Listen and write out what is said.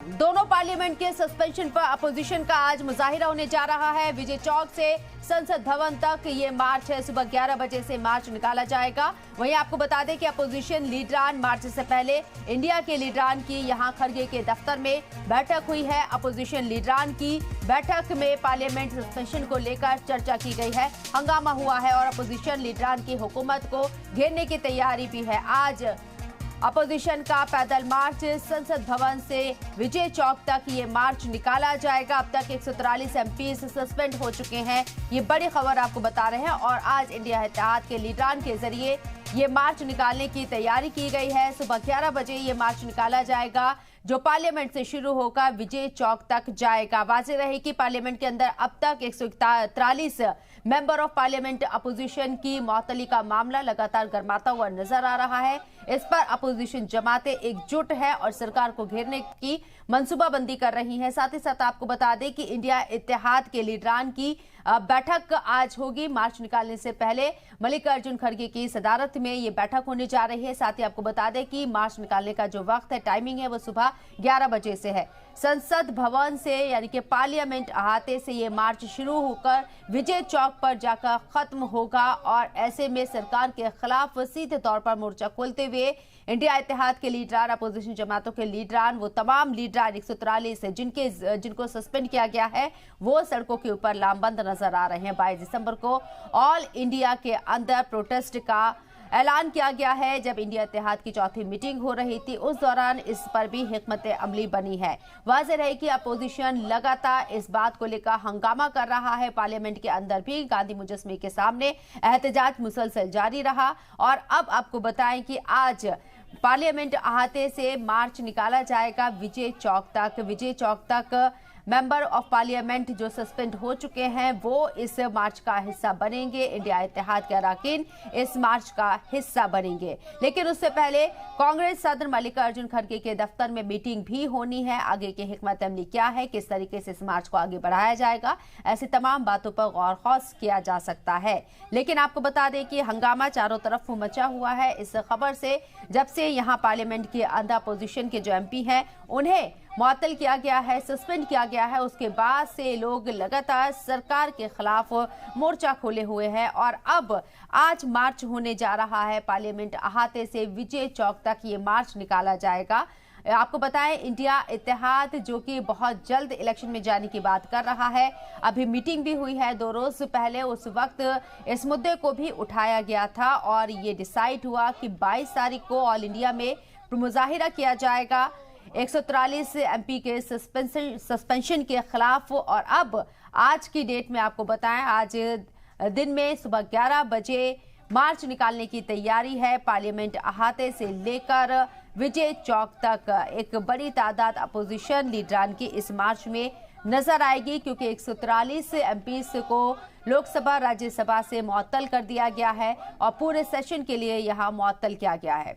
दोनों पार्लियामेंट के सस्पेंशन पर अपोजिशन का आज मुजाहिरा होने जा रहा है। विजय चौक से संसद भवन तक ये मार्च है। सुबह 11 बजे से मार्च निकाला जाएगा। वहीं आपको बता दें कि अपोजिशन लीडरान मार्च से पहले इंडिया के लीडरान की यहां खड़गे के दफ्तर में बैठक हुई है। अपोजिशन लीडरान की बैठक में पार्लियामेंट सस्पेंशन को लेकर चर्चा की गई है, हंगामा हुआ है और अपोजिशन लीडरान की हुकूमत को घेरने की तैयारी भी है। आज अपोजिशन का पैदल मार्च संसद भवन से विजय चौक तक ये मार्च निकाला जाएगा। अब तक 143 एमपी सस्पेंड हो चुके हैं। ये बड़ी खबर आपको बता रहे हैं और आज इंडिया इत्तेहाद के लीडरान के जरिए ये मार्च निकालने की तैयारी की गई है। सुबह 11 बजे ये मार्च निकाला जाएगा जो पार्लियामेंट से शुरू होकर विजय चौक तक जाएगा। वाज़ेह रहे कि पार्लियामेंट के अंदर अब तक 143 मेंबर ऑफ पार्लियामेंट अपोजिशन की मअतली का मामला लगातार गर्माता हुआ नजर आ रहा है। इस पर अपोजिशन जमातें एकजुट है और सरकार को घेरने की मंसूबाबंदी कर रही हैं। साथ ही साथ आपको बता दें कि इंडिया इत्तेहाद के लीडरान की बैठक आज होगी। मार्च निकालने से पहले मल्लिकार्जुन खड़गे की सदारत में ये बैठक होने जा रही है। साथ ही आपको बता दें कि मार्च निकालने का जो वक्त है, टाइमिंग है, वो सुबह 11 बजे से है। संसद भवन से यानी कि पार्लियामेंट अहाते से ये मार्च शुरू होकर विजय चौक पर जाकर खत्म होगा और ऐसे में सरकार के खिलाफ सीधे तौर पर मोर्चा खोलते हुए इंडिया इत्तेहाद के लीडरान, अपोजिशन जमातों के लीडरान, वो तमाम लीडरान 143 है जिनको सस्पेंड किया गया है, वो सड़कों के ऊपर लामबंद नजर आ रहे हैं। 22 दिसंबर को ऑल इंडिया के अंदर प्रोटेस्ट का ऐलान किया गया है। जब इंडिया इत्तेहाद की चौथी मीटिंग हो रही थी उस दौरान इस पर भी हिकमत अमली बनी है। वाज़ेह रहे कि अपोजिशन लगातार इस बात को लेकर हंगामा कर रहा है। पार्लियामेंट के अंदर भी गांधी मुजस्मे के सामने एहतजाज मुसलसल जारी रहा और अब आपको बताएं कि आज पार्लियामेंट अहाते से मार्च निकाला जाएगा विजय चौक तक। विजय चौक तक मेंबर ऑफ पार्लियामेंट जो सस्पेंड हो चुके हैं वो इस मार्च का हिस्सा बनेंगे। इंडिया इत्तेहाद के अरकान इस मार्च का हिस्सा बनेंगे। लेकिन उससे पहले कांग्रेस सदर मल्लिकार्जुन खड़गे के दफ्तर में मीटिंग भी होनी है। आगे की हिकमत अमली क्या है, किस तरीके से इस मार्च को आगे बढ़ाया जाएगा, ऐसी तमाम बातों पर गौर खौस किया जा सकता है। लेकिन आपको बता दें कि हंगामा चारों तरफ मचा हुआ है इस खबर से। जब से यहाँ पार्लियामेंट के अंदर अपोजिशन के जो एमपी हैं उन्हें मुअत्तल किया गया है, सस्पेंड किया गया है, उसके बाद से लोग लगातार सरकार के खिलाफ मोर्चा खोले हुए हैं और अब आज मार्च होने जा रहा है। पार्लियामेंट अहाते से विजय चौक तक ये मार्च निकाला जाएगा। आपको बताएं इंडिया इत्तेहाद जो कि बहुत जल्द इलेक्शन में जाने की बात कर रहा है, अभी मीटिंग भी हुई है 2 रोज पहले। उस वक्त इस मुद्दे को भी उठाया गया था और ये डिसाइड हुआ कि 22 तारीख को ऑल इंडिया में मुजाहिरा किया जाएगा 143 एमपी के सस्पेंशन के खिलाफ। और अब आज की डेट में आपको बताएं आज दिन में सुबह 11 बजे मार्च निकालने की तैयारी है। पार्लियामेंट अहाते से लेकर विजय चौक तक एक बड़ी तादाद अपोजिशन लीडरान की इस मार्च में नजर आएगी क्योंकि 143 एमपी को लोकसभा राज्यसभा से मुअत्तल कर दिया गया है और पूरे सेशन के लिए यहां मुअत्तल किया गया है।